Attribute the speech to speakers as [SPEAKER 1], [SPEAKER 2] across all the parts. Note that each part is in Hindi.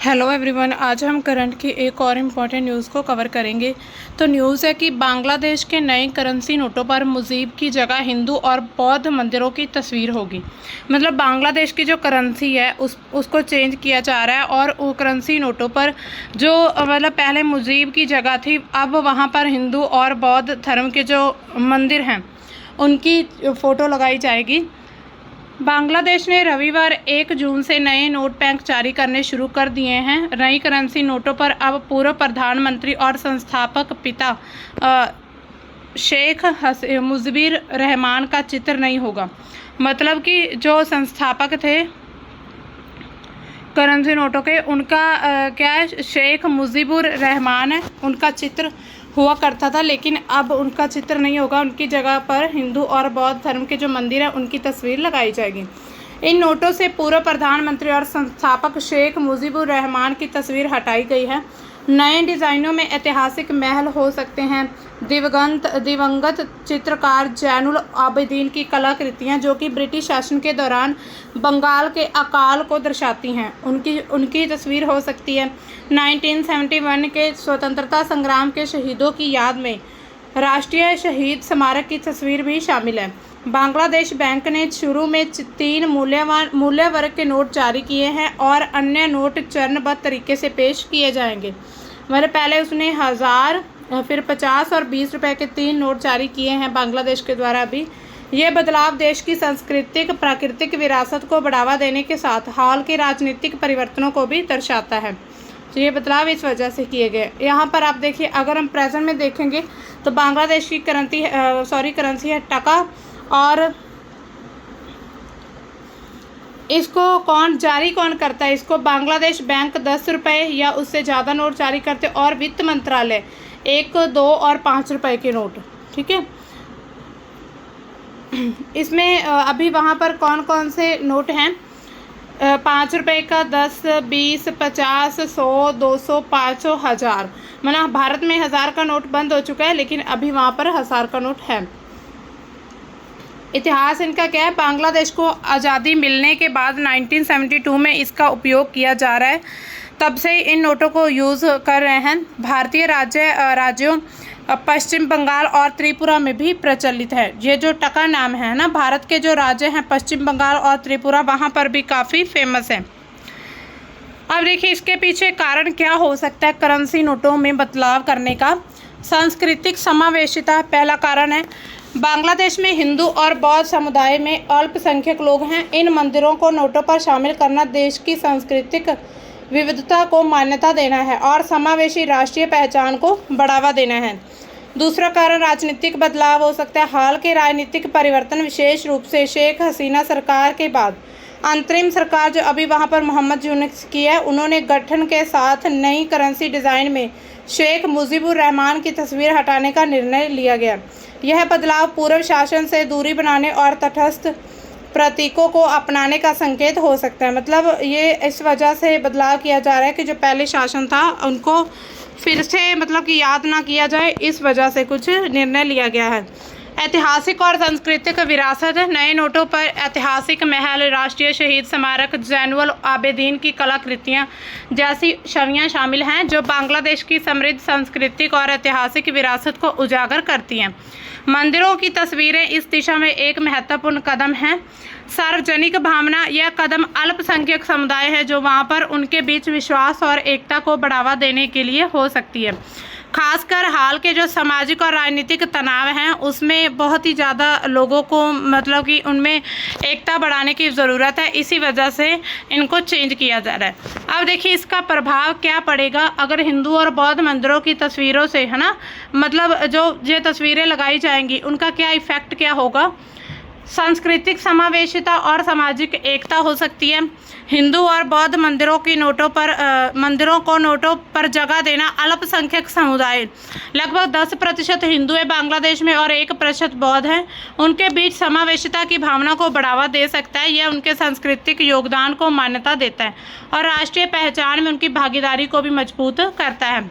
[SPEAKER 1] हेलो एवरीवन, आज हम करंट की एक और इम्पॉर्टेंट न्यूज़ को कवर करेंगे। तो न्यूज़ है कि बांग्लादेश के नए करेंसी नोटों पर मुजीब की जगह हिंदू और बौद्ध मंदिरों की तस्वीर होगी। मतलब बांग्लादेश की जो करेंसी है उसको चेंज किया जा रहा है और वो करेंसी नोटों पर जो मतलब पहले मुजीब की जगह थी, अब वहाँ पर हिंदू और बौद्ध धर्म के जो मंदिर हैं उनकी फ़ोटो लगाई जाएगी। बांग्लादेश ने रविवार 1 जून से नए नोट बैंक जारी करने शुरू कर दिए हैं। नई करेंसी नोटों पर अब पूर्व प्रधानमंत्री और संस्थापक पिता शेख मुजीबुर रहमान का चित्र नहीं होगा। मतलब कि जो संस्थापक थे करेंसी नोटों के, उनका क्या है, शेख मुजीबुर रहमान है, उनका चित्र हुआ करता था, लेकिन अब उनका चित्र नहीं होगा। उनकी जगह पर हिंदू और बौद्ध धर्म के जो मंदिर हैं उनकी तस्वीर लगाई जाएगी। इन नोटों से पूर्व प्रधानमंत्री और संस्थापक शेख मुजीबुर रहमान की तस्वीर हटाई गई है। नए डिज़ाइनों में ऐतिहासिक महल हो सकते हैं, दिवंगत चित्रकार जैनुल आबिदीन की कलाकृतियां जो कि ब्रिटिश शासन के दौरान बंगाल के अकाल को दर्शाती हैं, उनकी तस्वीर हो सकती है। 1971 के स्वतंत्रता संग्राम के शहीदों की याद में राष्ट्रीय शहीद स्मारक की तस्वीर भी शामिल है। बांग्लादेश बैंक ने शुरू में 3 मूल्य वर्ग के नोट जारी किए हैं और अन्य नोट चरणबद्ध तरीके से पेश किए जाएंगे। मतलब पहले उसने 1000, फिर 50 और 20 रुपए के 3 नोट जारी किए हैं बांग्लादेश के द्वारा भी। ये बदलाव देश की सांस्कृतिक प्राकृतिक विरासत को बढ़ावा देने के साथ हाल के राजनीतिक परिवर्तनों को भी दर्शाता है। तो ये बदलाव इस वजह से किए गए। यहाँ पर आप देखिए, अगर हम प्रेजेंट में देखेंगे तो बांग्लादेश की करेंसी है टका, और इसको कौन करता है? इसको बांग्लादेश बैंक 10 रुपये या उससे ज़्यादा नोट जारी करते, और वित्त मंत्रालय 1, 2 और 5 रुपये के नोट। ठीक है, इसमें अभी वहाँ पर कौन कौन से नोट हैं? 5 रुपये का, 10, 20, 50, 100, 200, 500, 1000। मतलब भारत में 1000 का नोट बंद हो चुका है, लेकिन अभी वहाँ पर 1000 का नोट है। इतिहास इनका क्या है? बांग्लादेश को आज़ादी मिलने के बाद 1972 में इसका उपयोग किया जा रहा है, तब से इन नोटों को यूज़ कर रहे हैं। भारतीय राज्यों पश्चिम बंगाल और त्रिपुरा में भी प्रचलित है। ये जो टका नाम है ना, भारत के जो राज्य हैं पश्चिम बंगाल और त्रिपुरा, वहाँ पर भी काफ़ी फेमस है। अब देखिए इसके पीछे कारण क्या हो सकता है करेंसी नोटों में बदलाव करने का। सांस्कृतिक समावेशिता पहला कारण है। बांग्लादेश में हिंदू और बौद्ध समुदाय में अल्पसंख्यक लोग हैं। इन मंदिरों को नोटों पर शामिल करना देश की सांस्कृतिक विविधता को मान्यता देना है और समावेशी राष्ट्रीय पहचान को बढ़ावा देना है। दूसरा कारण राजनीतिक बदलाव हो सकता है। हाल के राजनीतिक परिवर्तन, विशेष रूप से शेख हसीना सरकार के बाद अंतरिम सरकार जो अभी वहां पर मोहम्मद यूनुस की है, उन्होंने गठन के साथ नई करेंसी डिज़ाइन में शेख मुजीबुर रहमान की तस्वीर हटाने का निर्णय लिया गया। यह बदलाव पूर्व शासन से दूरी बनाने और तटस्थ प्रतीकों को अपनाने का संकेत हो सकता है। मतलब ये इस वजह से बदलाव किया जा रहा है कि जो पहले शासन था उनको फिर से मतलब कि याद ना किया जाए, इस वजह से कुछ निर्णय लिया गया है। ऐतिहासिक और सांस्कृतिक विरासत, नए नोटों पर ऐतिहासिक महल, राष्ट्रीय शहीद स्मारक, जैनुल आबिदीन की कलाकृतियाँ जैसी छवियाँ शामिल हैं जो बांग्लादेश की समृद्ध सांस्कृतिक और ऐतिहासिक विरासत को उजागर करती हैं। मंदिरों की तस्वीरें इस दिशा में एक महत्वपूर्ण कदम है। सार्वजनिक भावना, यह कदम अल्पसंख्यक समुदाय है जो वहाँ पर उनके बीच विश्वास और एकता को बढ़ावा देने के लिए हो सकती है। खासकर हाल के जो सामाजिक और राजनीतिक तनाव हैं उसमें बहुत ही ज़्यादा लोगों को मतलब कि उनमें एकता बढ़ाने की ज़रूरत है, इसी वजह से इनको चेंज किया जा रहा है। अब देखिए इसका प्रभाव क्या पड़ेगा अगर हिंदू और बौद्ध मंदिरों की तस्वीरों से, है ना, मतलब जो ये तस्वीरें लगाई जाएंगी उनका क्या इफ़ेक्ट क्या होगा। सांस्कृतिक समावेशिता और सामाजिक एकता हो सकती है। हिंदू और बौद्ध मंदिरों को नोटों पर जगह देना, अल्पसंख्यक समुदाय लगभग 10% हिंदू है बांग्लादेश में और 1% बौद्ध हैं, उनके बीच समावेशिता की भावना को बढ़ावा दे सकता है। यह उनके सांस्कृतिक योगदान को मान्यता देता है और राष्ट्रीय पहचान में उनकी भागीदारी को भी मजबूत करता है।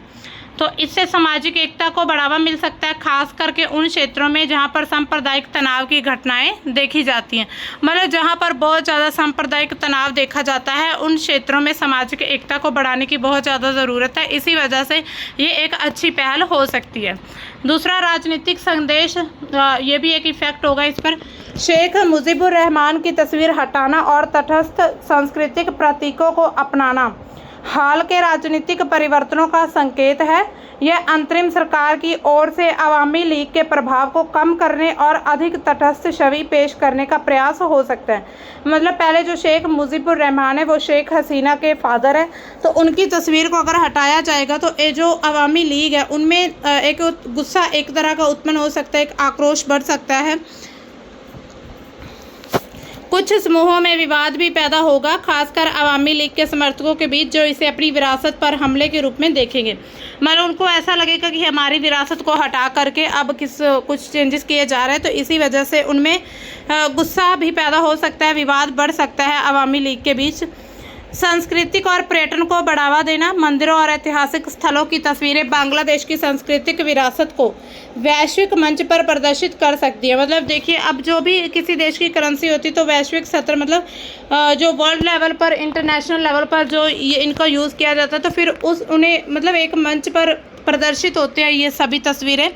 [SPEAKER 1] तो इससे सामाजिक एकता को बढ़ावा मिल सकता है, खास करके उन क्षेत्रों में जहां पर सांप्रदायिक तनाव की घटनाएं देखी जाती हैं। मतलब जहां पर बहुत ज़्यादा सांप्रदायिक तनाव देखा जाता है, उन क्षेत्रों में सामाजिक एकता को बढ़ाने की बहुत ज़्यादा ज़रूरत है। इसी वजह से ये एक अच्छी पहल हो सकती है। दूसरा, राजनीतिक संदेश, ये भी एक इफेक्ट होगा इस पर। शेख मुजीबुर रहमान की तस्वीर हटाना और तटस्थ सांस्कृतिक प्रतीकों को अपनाना हाल के राजनीतिक परिवर्तनों का संकेत है। यह अंतरिम सरकार की ओर से अवामी लीग के प्रभाव को कम करने और अधिक तटस्थ छवि पेश करने का प्रयास हो सकता है। मतलब पहले जो शेख मुजीबुर रहमान है वो शेख हसीना के फादर है, तो उनकी तस्वीर को अगर हटाया जाएगा तो ये जो अवामी लीग है उनमें एक गुस्सा एक तरह का उत्पन्न हो सकता है, एक आक्रोश बढ़ सकता है। कुछ समूहों में विवाद भी पैदा होगा, खासकर अवामी लीग के समर्थकों के बीच, जो इसे अपनी विरासत पर हमले के रूप में देखेंगे। मतलब उनको ऐसा लगेगा कि हमारी विरासत को हटा करके अब कुछ चेंजेस किए जा रहे हैं, तो इसी वजह से उनमें गुस्सा भी पैदा हो सकता है, विवाद बढ़ सकता है अवामी लीग के बीच। सांस्कृतिक और पर्यटन को बढ़ावा देना, मंदिरों और ऐतिहासिक स्थलों की तस्वीरें बांग्लादेश की सांस्कृतिक विरासत को वैश्विक मंच पर प्रदर्शित कर सकती है। मतलब देखिए, अब जो भी किसी देश की करेंसी होती है तो वैश्विक स्तर, मतलब जो वर्ल्ड लेवल पर, इंटरनेशनल लेवल पर जो ये इनका यूज़ किया जाता है, तो फिर उन्हें मतलब एक मंच पर प्रदर्शित होते हैं ये सभी तस्वीरें,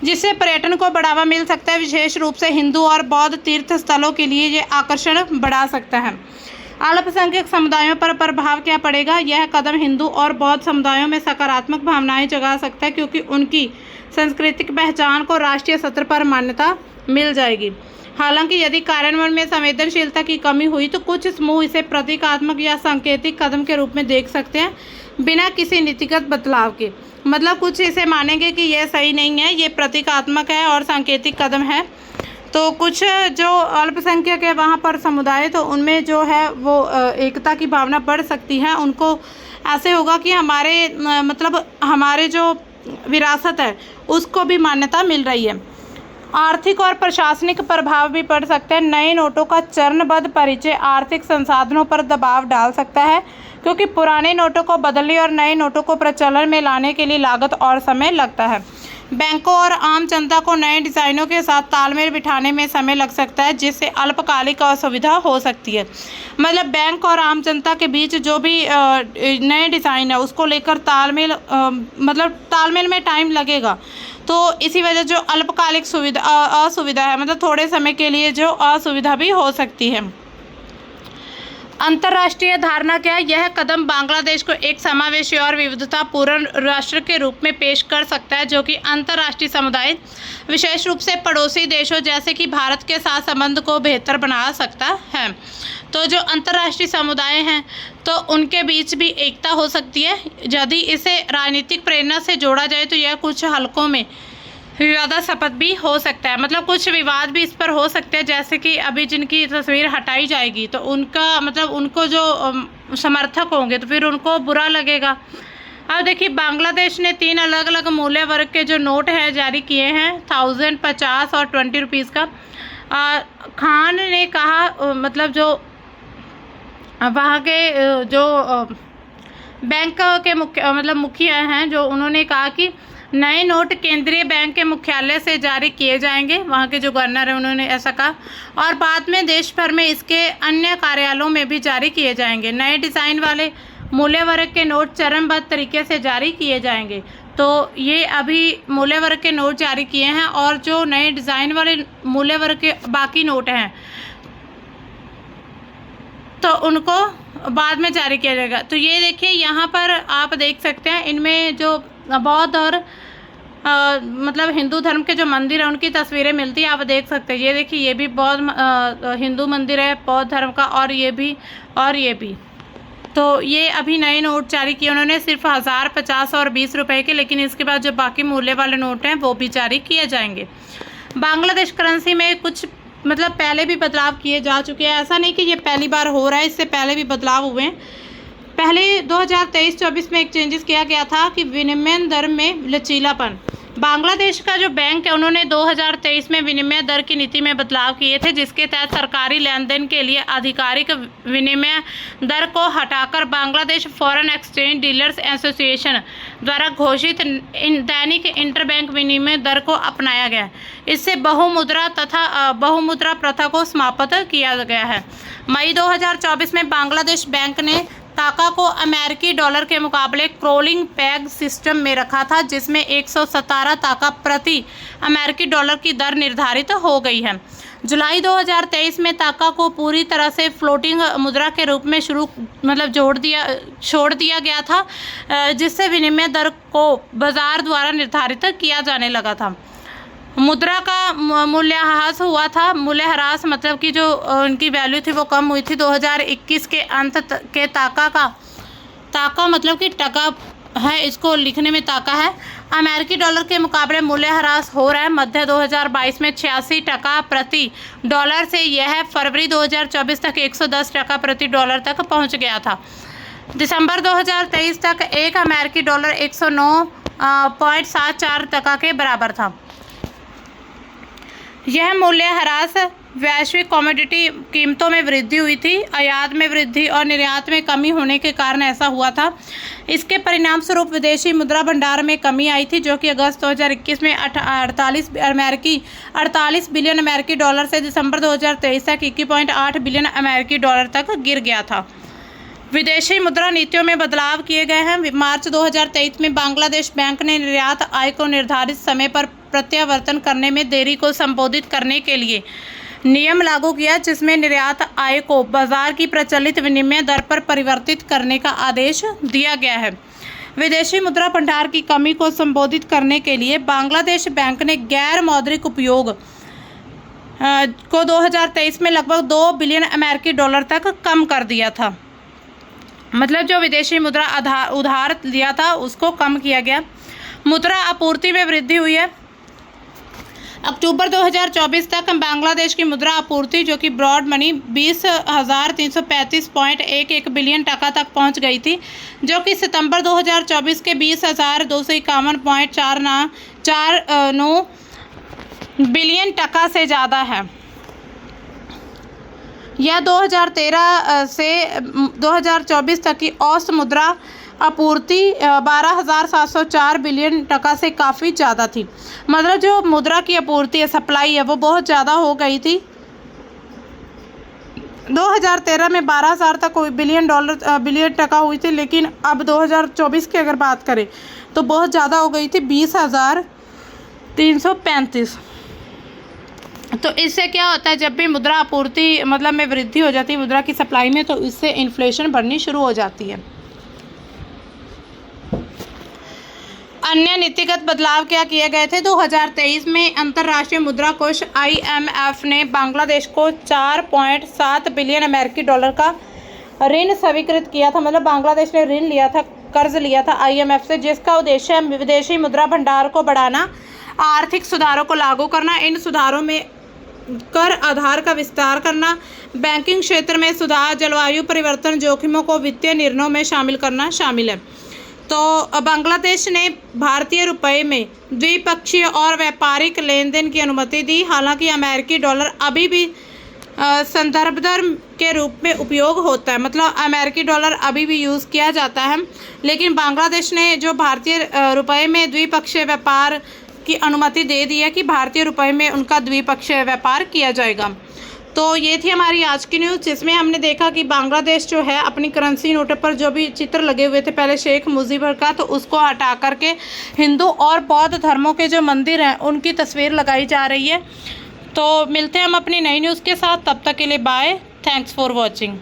[SPEAKER 1] जिससे पर्यटन को बढ़ावा मिल सकता है। विशेष रूप से हिंदू और बौद्ध तीर्थ स्थलों के लिए ये आकर्षण बढ़ा सकता है। अल्पसंख्यक समुदायों पर प्रभाव क्या पड़ेगा? यह कदम हिंदू और बौद्ध समुदायों में सकारात्मक भावनाएं जगा सकता है, क्योंकि उनकी सांस्कृतिक पहचान को राष्ट्रीय स्तर पर मान्यता मिल जाएगी। हालांकि यदि कार्यान्वयन में संवेदनशीलता की कमी हुई तो कुछ समूह इसे प्रतीकात्मक या सांकेतिक कदम के रूप में देख सकते हैं, बिना किसी नीतिगत बदलाव के। मतलब कुछ इसे मानेंगे कि यह सही नहीं है, ये प्रतीकात्मक है और सांकेतिक कदम है। तो कुछ जो अल्पसंख्यक है वहाँ पर समुदाय, तो उनमें जो है वो एकता की भावना बढ़ सकती है। उनको ऐसे होगा कि हमारे जो विरासत है उसको भी मान्यता मिल रही है। आर्थिक और प्रशासनिक प्रभाव भी पड़ सकते हैं। नए नोटों का चरणबद्ध परिचय आर्थिक संसाधनों पर दबाव डाल सकता है, क्योंकि पुराने नोटों को बदलने और नए नोटों को प्रचलन में लाने के लिए लागत और समय लगता है। बैंकों और आम जनता को नए डिज़ाइनों के साथ तालमेल बिठाने में समय लग सकता है, जिससे अल्पकालिक असुविधा हो सकती है। मतलब बैंक और आम जनता के बीच जो भी नए डिज़ाइन है उसको लेकर तालमेल में टाइम लगेगा, तो इसी वजह जो अल्पकालिक असुविधा है, मतलब थोड़े समय के लिए जो असुविधा भी हो सकती है। अंतर्राष्ट्रीय धारणा क्या है? यह कदम बांग्लादेश को एक समावेशी और विविधतापूर्ण राष्ट्र के रूप में पेश कर सकता है, जो कि अंतर्राष्ट्रीय समुदाय, विशेष रूप से पड़ोसी देशों जैसे कि भारत के साथ संबंध को बेहतर बना सकता है। तो जो अंतर्राष्ट्रीय समुदाय हैं तो उनके बीच भी एकता हो सकती है। यदि इसे राजनीतिक प्रेरणा से जोड़ा जाए तो यह कुछ हलकों में विवादा शपथ भी हो सकता है। मतलब कुछ विवाद भी इस पर हो सकते हैं, जैसे कि अभी जिनकी तस्वीर हटाई जाएगी तो उनको जो समर्थक होंगे तो फिर उनको बुरा लगेगा। अब देखिए, बांग्लादेश ने 3 अलग अलग मूल्य वर्ग के जो नोट हैं जारी किए हैं, 1000, 50 और 20 रुपीज़ का। खान ने कहा, मतलब जो वहाँ के जो बैंक के मुखिया हैं, जो उन्होंने कहा कि नए नोट केंद्रीय बैंक के मुख्यालय से जारी किए जाएंगे। वहाँ के जो गवर्नर हैं उन्होंने ऐसा कहा, और बाद में देश भर में इसके अन्य कार्यालयों में भी जारी किए जाएंगे। नए डिज़ाइन वाले मूल्य वर्ग के नोट चरणबद्ध तरीके से जारी किए जाएंगे। तो ये अभी मूल्य वर्ग के नोट जारी किए हैं, और जो नए डिज़ाइन वाले मूल्य वर्ग के बाकी नोट हैं तो उनको बाद में जारी किया जाएगा। तो ये देखिए, यहाँ पर आप देख सकते हैं, इनमें जो बौद्ध और हिंदू धर्म के जो मंदिर हैं उनकी तस्वीरें मिलती है, आप देख सकते हैं। ये देखिए, ये भी बौद्ध हिंदू मंदिर है बौद्ध धर्म का, और ये भी। तो ये अभी नए नोट जारी किए उन्होंने, सिर्फ 1000, 50 और 20 रुपए के, लेकिन इसके बाद जो बाकी मूल्य वाले नोट हैं वो भी जारी किए जाएंगे। बांग्लादेश करेंसी में कुछ पहले भी बदलाव किए जा चुके हैं, ऐसा नहीं कि ये पहली बार हो रहा है, इससे पहले भी बदलाव हुए हैं। पहले 2023-24 में एक चेंजेस किया गया था कि विनिमय दर में लचीलापन। बांग्लादेश का जो बैंक है उन्होंने 2023 में विनिमय दर की नीति में बदलाव किए थे, जिसके तहत सरकारी लेन देन के लिए आधिकारिक विनिमय दर को हटाकर Bangladesh foreign exchange dealers association द्वारा घोषित दैनिक इंटरबैंक विनिमय दर को अपनाया गया है। इससे बहुमुद्रा प्रथा को समाप्त किया गया है। मई 2024 में बांग्लादेश बैंक ने टाका को अमेरिकी डॉलर के मुकाबले क्रोलिंग पैग सिस्टम में रखा था, जिसमें 117 टाका प्रति अमेरिकी डॉलर की दर निर्धारित हो गई है। जुलाई 2023 में टाका को पूरी तरह से फ्लोटिंग मुद्रा के रूप में छोड़ दिया गया था, जिससे विनिमय दर को बाजार द्वारा निर्धारित किया जाने लगा था। मुद्रा का मूल्यह्रास हुआ था। मूल्यह्रास मतलब कि जो उनकी वैल्यू थी वो कम हुई थी। 2021 के अंत के टाका मतलब कि टका है, इसको लिखने में टाका है, अमेरिकी डॉलर के मुकाबले मूल्यह्रास हो रहा है। मध्य 2022 में 86 टका प्रति डॉलर से यह फरवरी 2024 तक 110 टका प्रति डॉलर तक पहुंच गया था। दिसंबर 2023 तक एक अमेरिकी डॉलर 109.74 टका के बराबर था। यह मूल्यह्रास वैश्विक कमोडिटी कीमतों में वृद्धि हुई थी, आयात में वृद्धि और निर्यात में कमी होने के कारण ऐसा हुआ था। इसके परिणाम स्वरूप विदेशी मुद्रा भंडार में कमी आई थी, जो कि अगस्त 2021 में 48 बिलियन अमेरिकी डॉलर से दिसंबर 2023 तक 21.8 बिलियन अमेरिकी डॉलर तक गिर गया था। विदेशी मुद्रा नीतियों में बदलाव किए गए हैं। मार्च 2023 में बांग्लादेश बैंक ने निर्यात आय को निर्धारित समय पर प्रत्यावर्तन करने में देरी को संबोधित करने के लिए नियम लागू किया, जिसमें निर्यात आय को बाजार की प्रचलित विनिमय दर पर परिवर्तित करने का आदेश दिया गया है। विदेशी मुद्रा भंडार की कमी को संबोधित करने के लिए बांग्लादेश बैंक ने गैर मौद्रिक उपयोग को 2023 में लगभग 2 बिलियन अमेरिकी डॉलर तक कम कर दिया था। मतलब जो विदेशी मुद्रा उधार लिया था उसको कम किया गया। मुद्रा आपूर्ति में वृद्धि हुई है। अक्टूबर 2024 तक बांग्लादेश की मुद्रा आपूर्ति, जो कि ब्रॉड मनी 20,335.11 बिलियन टका तक पहुंच गई थी, जो कि सितंबर 2024 के 20,251.49 बिलियन टका से ज़्यादा है। यह 2013 से 2024 तक की औसत मुद्रा आपूर्ति 12,704 बिलियन टका से काफ़ी ज़्यादा थी। मतलब जो मुद्रा की आपूर्ति है, सप्लाई है, वो बहुत ज़्यादा हो गई थी। 2013 में 12,000 तक बिलियन टका हुई थी, लेकिन अब 2024 की अगर बात करें तो बहुत ज़्यादा हो गई थी, 20,335। तो इससे क्या होता है, जब भी मुद्रा आपूर्ति मतलब में वृद्धि हो जाती है मुद्रा की सप्लाई में, तो इससे इन्फ्लेशन बढ़नी शुरू हो जाती है। अन्य नीतिगत बदलाव क्या किए गए थे? 2023 में अंतर्राष्ट्रीय मुद्रा कोष IMF ने बांग्लादेश को 4.7 बिलियन अमेरिकी डॉलर का ऋण स्वीकृत किया था। मतलब बांग्लादेश ने ऋण लिया था, कर्ज लिया था IMF से, जिसका उद्देश्य है विदेशी मुद्रा भंडार को बढ़ाना, आर्थिक सुधारों को लागू करना, इन सुधारों में कर आधार का विस्तार करना, बैंकिंग क्षेत्र में सुधार, जलवायु परिवर्तन जोखिमों को वित्तीय निर्णयों में शामिल करना शामिल है। तो बांग्लादेश ने भारतीय रुपये में द्विपक्षीय और व्यापारिक लेन देन की अनुमति दी। हालांकि अमेरिकी डॉलर अभी भी संदर्भ दर के रूप में उपयोग होता है, मतलब अमेरिकी डॉलर अभी भी यूज़ किया जाता है, लेकिन बांग्लादेश ने जो भारतीय रुपये में द्विपक्षीय व्यापार की अनुमति दे दी है कि भारतीय रुपये में उनका द्विपक्षीय व्यापार किया जाएगा। तो ये थी हमारी आज की न्यूज़, जिसमें हमने देखा कि बांग्लादेश जो है अपनी करेंसी नोट पर जो भी चित्र लगे हुए थे पहले शेख मुजीबर का, तो उसको हटा करके हिंदू और बौद्ध धर्मों के जो मंदिर हैं उनकी तस्वीर लगाई जा रही है। तो मिलते हैं हम अपनी नई न्यूज़ के साथ, तब तक के लिए बाय, थैंक्स फॉर वॉचिंग।